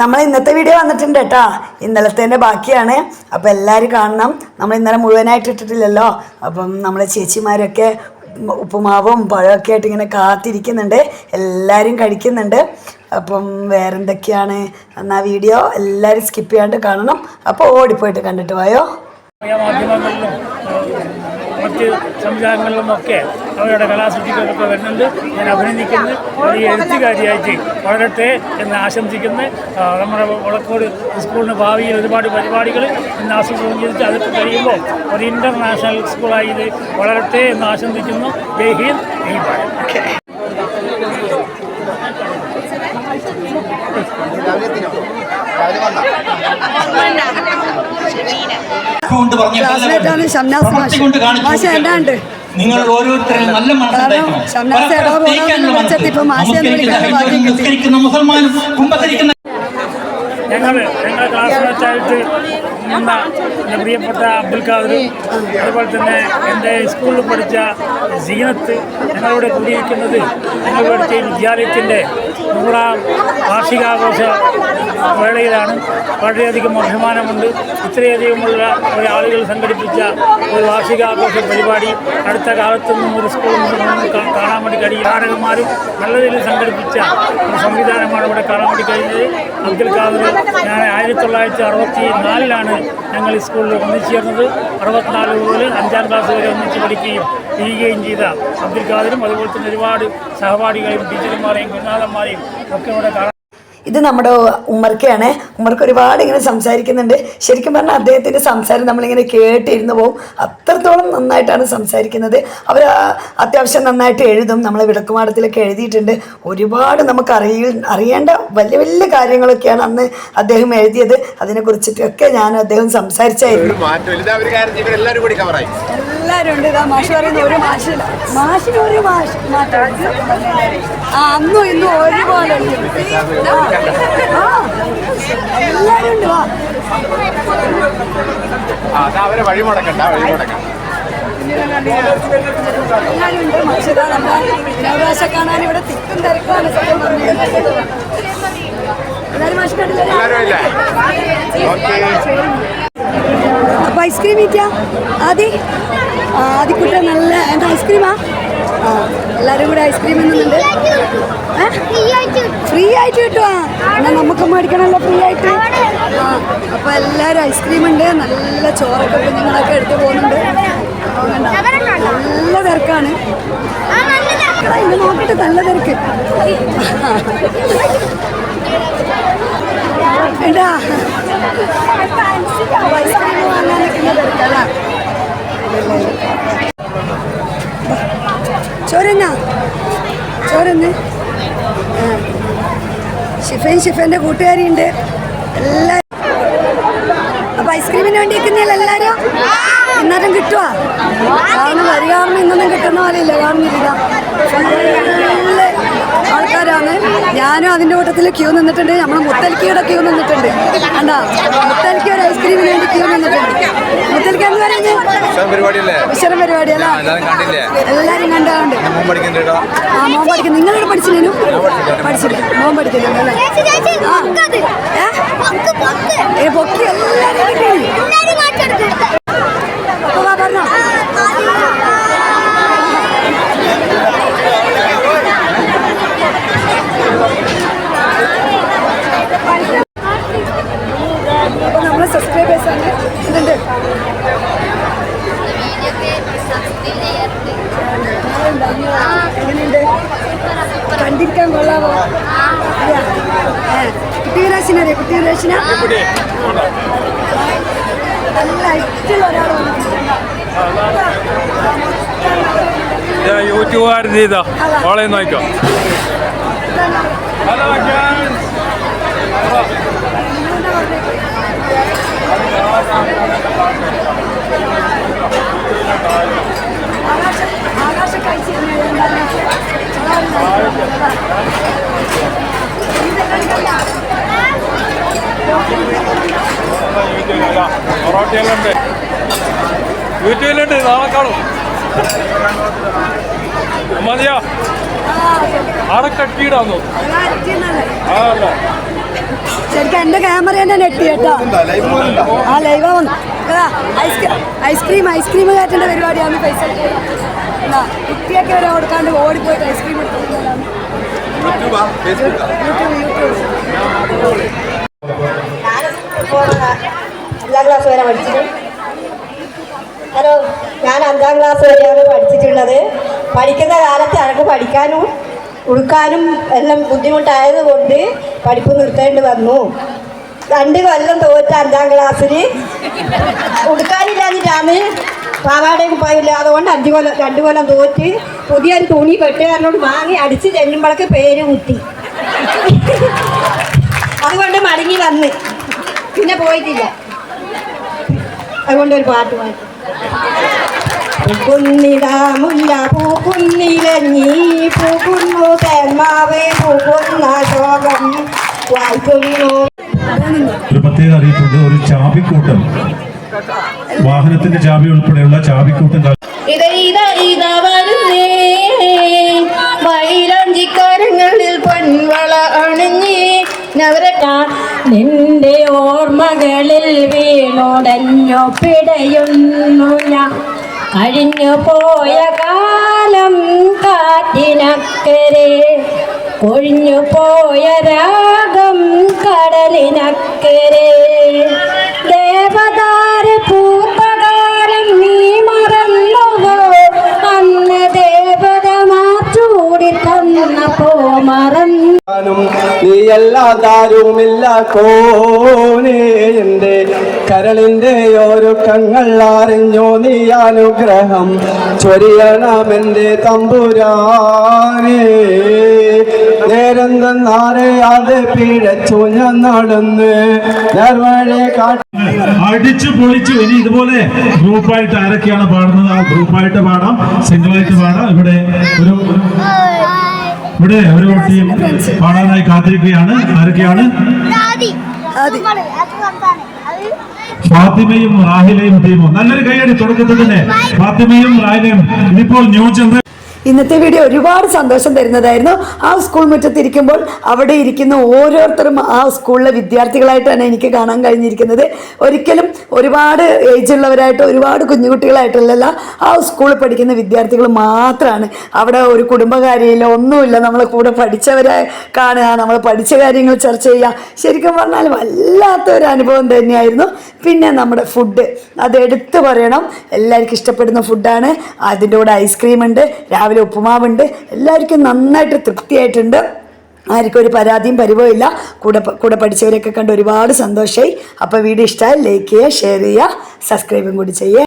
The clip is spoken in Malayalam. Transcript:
നമ്മൾ ഇന്നത്തെ വീഡിയോ വന്നിട്ടുണ്ട് കേട്ടോ. ഇന്നലത്തേൻ്റെ ബാക്കിയാണ്. അപ്പോൾ എല്ലാവരും കാണണം. നമ്മൾ ഇന്നലെ മുഴുവനായിട്ട് ഇട്ടിട്ടില്ലല്ലോ. അപ്പം നമ്മളെ ചേച്ചിമാരൊക്കെ ഉപ്പുമാവും പഴമൊക്കെ ആയിട്ട് ഇങ്ങനെ കാത്തിരിക്കുന്നുണ്ട്. എല്ലാവരും കഴിക്കുന്നുണ്ട്. അപ്പം വേറെന്തൊക്കെയാണ് എന്നാ വീഡിയോ എല്ലാവരും സ്കിപ്പ് ചെയ്യാണ്ട് കാണണം. അപ്പോൾ ഓടിപ്പോയിട്ട് കണ്ടിട്ട് പോയോ. മാധ്യമങ്ങളിലും മറ്റ് സംവിധാനങ്ങളിലുമൊക്കെ അവരുടെ കലാസൃഷ്ടികളൊക്കെ വരുന്നുണ്ട്. ഞാൻ അഭിനന്ദിക്കുന്നു. വലിയ എഴുത്തുകാരിയായിട്ട് വളരട്ടെ എന്ന് ആശംസിക്കുന്നു. നമ്മുടെ വളക്കോട് സ്കൂളിന് ഭാവിയിൽ ഒരുപാട് പരിപാടികൾ ഇന്ന് ആസൂത്രണം ചെയ്തിട്ട് അതൊക്കെ കഴിയുമ്പോൾ ഒരു ഇൻ്റർനാഷണൽ സ്കൂളായി ഇത് വളരട്ടെ എന്ന് ആശംസിക്കുന്നു. ജയ് ഹിന്ദ്, ജയ് ഭാരത്. നിങ്ങൾ ഓരോരുത്തരും നല്ല മുസൽമാനും കുമ്പസരിക്കുന്ന ഞങ്ങളുടെ ക്ലാസ്മേറ്റായിട്ട് നിന്ന എൻ്റെ പ്രിയപ്പെട്ട അബ്ദുൽ ഖാദർ, അതുപോലെ തന്നെ എൻ്റെ സ്കൂളിൽ പഠിച്ച സീനത്ത് ഞങ്ങളിവിടെ കൂടിയിരിക്കുന്നത് ഞങ്ങൾ പഠിച്ച വിദ്യാലയത്തിൻ്റെ 100ാം വാർഷികാഘോഷ വേളയിലാണ്. വളരെയധികം അഭിമാനമുണ്ട്. ഇത്രയധികമുള്ള ആളുകൾ സംഘടിപ്പിച്ച ഒരു വാർഷികാഘോഷ പരിപാടി അടുത്ത കാലത്തൊന്നും ഒരു സ്കൂളിൽ നിന്നും കാണാൻ വേണ്ടി കഴിയും. നാടകന്മാരും നല്ല രീതിയിൽ സംഘടിപ്പിച്ച ഒരു സംവിധാനമാണ് ഇവിടെ കാണാൻ വേണ്ടി കഴിഞ്ഞത്. അബ്ദുൽ ഖാദർ ഞാൻ 1964 ഞങ്ങൾ ഈ സ്കൂളിൽ ഒന്നിച്ചേർന്നത്. 64 മുതൽ 5ാം ക്ലാസ് വരെ ഒന്നിച്ച് പഠിക്കുകയും ചെയ്യുകയും ചെയ്ത അബ്ദുൽ ഖാദറും അതുപോലെ തന്നെ ഒരുപാട് സഹപാഠികളെയും ടീച്ചർമാരെയും ഗുരുനാഥന്മാരെയും ഒക്കെ ഇവിടെ കാണാൻ. ഇത് നമ്മുടെ ഉമ്മർക്കയാണ്. ഉമ്മർക്ക് ഒരുപാട് ഇങ്ങനെ സംസാരിക്കുന്നുണ്ട്. ശരിക്കും പറഞ്ഞാൽ അദ്ദേഹത്തിൻ്റെ സംസാരം നമ്മളിങ്ങനെ കേട്ടിരുന്നു പോകും. അത്രത്തോളം നന്നായിട്ടാണ് സംസാരിക്കുന്നത്. അവർ അത്യാവശ്യം നന്നായിട്ട് എഴുതും. നമ്മൾ വിടക്കുമാടത്തിലൊക്കെ എഴുതിയിട്ടുണ്ട്. ഒരുപാട് നമുക്ക് അറിയേണ്ട വലിയ വലിയ കാര്യങ്ങളൊക്കെയാണ് അന്ന് അദ്ദേഹം എഴുതിയത്. അതിനെക്കുറിച്ചിട്ടൊക്കെ ഞാൻ അദ്ദേഹം സംസാരിച്ചായിരുന്നു. എല്ലാവരും ഉണ്ട്. ഇതാ മാഷ് പറയുന്ന ഒരു മാഷില്ല, മാഷിന് ഒരു മാറ്റം. അന്നും ഇന്നും ഒരുപോലെ എല്ലാവരും ഉണ്ട്. അവരെ വഴിമുടക്കണ്ട, വഴിമുടക്കണ്ട. എല്ലാവരും ഉണ്ട്. മാഷിതാ നമ്മുടെ വിനോദാശ കാണാൻ ഇവിടെ തിക്കും തിരക്കാണ്. എല്ലാവരും മാഷ് കണ്ടില്ല. അപ്പൊ ഐസ്ക്രീം ഇറ്റാ ആദ്യക്കുട്ട നല്ല എന്താ ഐസ്ക്രീമാ? എല്ലാവരും കൂടെ ഐസ്ക്രീം എന്നുണ്ട്. ഫ്രീ ആയിട്ട് കിട്ടുവാ. എന്നാൽ നമുക്ക് മേടിക്കണമല്ലോ ഫ്രീ ആയിട്ട്. അപ്പൊ എല്ലാവരും ഐസ്ക്രീം ഉണ്ട്. നല്ല ചോറൊക്കെ കുഞ്ഞുങ്ങളൊക്കെ എടുത്ത് പോകുന്നുണ്ട്. നല്ല തിരക്കാണ്. ഇന്ന് നോക്കിയിട്ട് നല്ല തിരക്ക് എന്താ ഐസ്ക്രീം വാങ്ങാൻ നിൽക്കുന്ന തിരക്കല്ല. ചോരന്ന് ഷിഫൻ്റെ കൂട്ടുകാരിയുണ്ട്. എല്ലാവരും അപ്പൊ ഐസ്ക്രീമിന് വേണ്ടി നിൽക്കുന്നില്ല എല്ലാവരും. എന്നാലും കിട്ടുവാ? കാരണം വരികാരണം ഇന്നൊന്നും കിട്ടുന്ന പോലെ ഇല്ല. കാണുന്നില്ല, നല്ല ആൾക്കാരാണ്. ഞാനും അതിൻ്റെ കൂട്ടത്തിൽ ക്യൂ നിന്നിട്ടുണ്ട്. നമ്മൾ മുത്തൽക്കിയുടെ ക്യൂ നിന്നിട്ടുണ്ട്. കണ്ടാ, മുത്തൽക്കി ഒരു ഐസ്ക്രീമിന് വേണ്ടി ക്യൂ നിന്നിട്ടുണ്ട്. മുത്തൽക്കി എന്ന് പറയുന്നത് വിശ്വരം പരിപാടിയല്ല. എല്ലാവരും കണ്ടാണ്ട് മോൻ പഠിക്കുന്നു. നിങ്ങളിവിടെ പഠിച്ചില്ലേനു? പഠിച്ചില്ല. മോൻ പഠിക്കുന്നുണ്ട് അല്ലേ? പൊക്കി എല്ലാവരും പറഞ്ഞോ. അപ്പൊ നമ്മളെ സബ്സ്ക്രൈബേഴ്സാണ്. ഇതുണ്ട് എങ്ങനെയുണ്ട്? കണ്ടിരിക്കാൻ കൊള്ളാവോ? കുട്ടിരാശിനറിയോ? കുട്ടിരാശിന നല്ല ഐറ്റുള്ള ഒരാളാണ്. യൂട്യൂബുകാരൻ ചെയ്താ ഓളെ നോക്കാം. ആകാശ കഴിച്ചു യൂട്യൂബിലുണ്ട്. നാളെ കാണും. മതിയാ അവിടെ കട്ടിയിടാന്നോ? അതല്ല ശരിക്കും എൻ്റെ ക്യാമറ തന്നെ നെട്ടി കേട്ടോ. ആ ലൈവാ വന്നു. ഐസ്ക്രീം കയറ്റേണ്ട പരിപാടിയാണ്. പൈസ എന്നാ കുട്ടിയൊക്കെ വരെ കൊടുക്കാണ്ട് ഓടിപ്പോയിട്ട് ഐസ്ക്രീം എടുത്തോണ്ടാണ്. അഞ്ചാം ക്ലാസ് വരെ പഠിച്ചിട്ട്. ഹലോ, ഞാൻ 5ാം ക്ലാസ് വരെയാണ് പഠിച്ചിട്ടുള്ളത്. പഠിക്കുന്ന കാലത്ത് എനിക്ക് പഠിക്കാനും ഉടുക്കാനും എല്ലാം ബുദ്ധിമുട്ടായത് കൊണ്ട് പഠിപ്പ് നിർത്തേണ്ടി വന്നു. 2 കൊല്ലം തോറ്റ 5ാം ക്ലാസ്സിൽ ഉടുക്കാനില്ലാഞ്ഞിട്ടാണ് പാവാടയും കുപ്പായില്ല. അതുകൊണ്ട് 2 കൊല്ലം തോറ്റ് പുതിയൊരു തുണി വെട്ടുകാരനോട് വാങ്ങി അടിച്ച് ചെല്ലുമ്പോഴൊക്കെ പേര് കുത്തി. അതുകൊണ്ട് മടങ്ങി വന്ന് പിന്നെ പോയിട്ടില്ല. അതുകൊണ്ട് ഒരു പാട്ട് പാടി. പൂക്കുന്നിതാ മുല്ല പൂക്കുന്നിലഞ്ഞി പൂക്കുന്നു തേന്മാവേ പൂക്കുന്ന ശോകം വായിക്കുന്നു. ഒരു പ്രത്യേക അറിയിപ്പുണ്ട്. ഒരു ചാവിക്കൂട്ടം, വാഹനത്തിന്റെ ചാവി ഉൾപ്പെടെയുള്ള ചാവിക്കൂട്ടം വരുന്നേ മൈലാഞ്ചിക്കാരങ്ങളിൽ പൊൻവള അണിഞ്ഞ് നിന്റെ ഓർമ്മകളിൽ വീണുടഞ്ഞു പിടയുന്നു ഞാൻ. കഴിഞ്ഞു പോയ കാലം കാറ്റിനക്കരെ കൊഴിഞ്ഞു പോയ രാഗം കടലിനക്കരെ. ദേവദാര പൂപ്പകാലം നീ മറന്നുവോ? അന്ന് ദേവത മാറ്റൂടി തന്നപ്പോ മറന്നു. നീയല്ലാതാരുമില്ല കോനേ, എൻ്റെ കരളിൻ്റെ ഒരുക്കങ്ങൾ അറിഞ്ഞോ നീ അനുഗ്രഹം ചൊരിയണമെൻ്റെ തമ്പുരാനേ. നേരം തന്നറിയാതെ പിഴച്ചു ഞാൻ നടന്ന് നേർവഴി കാട്ടി. അടിച്ചു പൊളിച്ചു. ഇനി ഇതുപോലെ ഗ്രൂപ്പായിട്ട് ആരൊക്കെയാണ് പാടുന്നത് ആ ഗ്രൂപ്പായിട്ട് പാടാം, സിംഗിളായിട്ട് പാടാം. ഇവിടെ ഒരു ടീം പാടാനായി കാത്തിരിക്കുകയാണ്. ആരൊക്കെയാണ്? ഫാത്തിമയും റാഹിലയും ടീമും. നല്ലൊരു കൈയടി തുടക്കത്തിൽ തന്നെ. ഫാത്തിമയും റാഹിലയും. ഇനിയിപ്പോൾ ന്യൂ ജനറേഷൻ. ഇന്നത്തെ വീഡിയോ ഒരുപാട് സന്തോഷം തരുന്നതായിരുന്നു. ആ സ്കൂൾ മുറ്റത്തിരിക്കുമ്പോൾ അവിടെ ഇരിക്കുന്ന ഓരോരുത്തരും ആ സ്കൂളിലെ വിദ്യാർത്ഥികളായിട്ടാണ് എനിക്ക് കാണാൻ കഴിഞ്ഞിരിക്കുന്നത്. ഒരിക്കലും ഒരുപാട് ഏജുള്ളവരായിട്ട് ഒരുപാട് കുഞ്ഞുകുട്ടികളായിട്ടല്ല, ആ സ്കൂളിൽ പഠിക്കുന്ന വിദ്യാർത്ഥികൾ മാത്രമാണ്. അവിടെ ഒരു കുടുംബകാര്യമില്ല, ഒന്നുമില്ല. നമ്മൾ കൂടെ പഠിച്ചവരെ കാണുക, നമ്മൾ പഠിച്ച കാര്യങ്ങൾ ചർച്ച ചെയ്യുക. ശരിക്കും പറഞ്ഞാൽ വല്ലാത്തൊരു അനുഭവം തന്നെയായിരുന്നു. പിന്നെ നമ്മുടെ ഫുഡ്, അത് എടുത്തു പറയണം. എല്ലാവർക്കും ഇഷ്ടപ്പെടുന്ന ഫുഡാണ്. അതിൻ്റെ കൂടെ ഐസ്ക്രീം ഉണ്ട്, രാവിലെ ഉപ്പുമാവുണ്ട്. എല്ലാവർക്കും നന്നായിട്ട് തൃപ്തിയായിട്ടുണ്ട്. ആർക്കും ഒരു പരാതിയും പരിഭവം ഇല്ല. കൂടെ പഠിച്ചവരെയൊക്കെ കണ്ട് ഒരുപാട് സന്തോഷമായി. അപ്പോൾ വീഡിയോ ഇഷ്ടമായി ലൈക്ക് ചെയ്യുക, ഷെയർ ചെയ്യുക, സബ്സ്ക്രൈബും കൂടി ചെയ്യുക.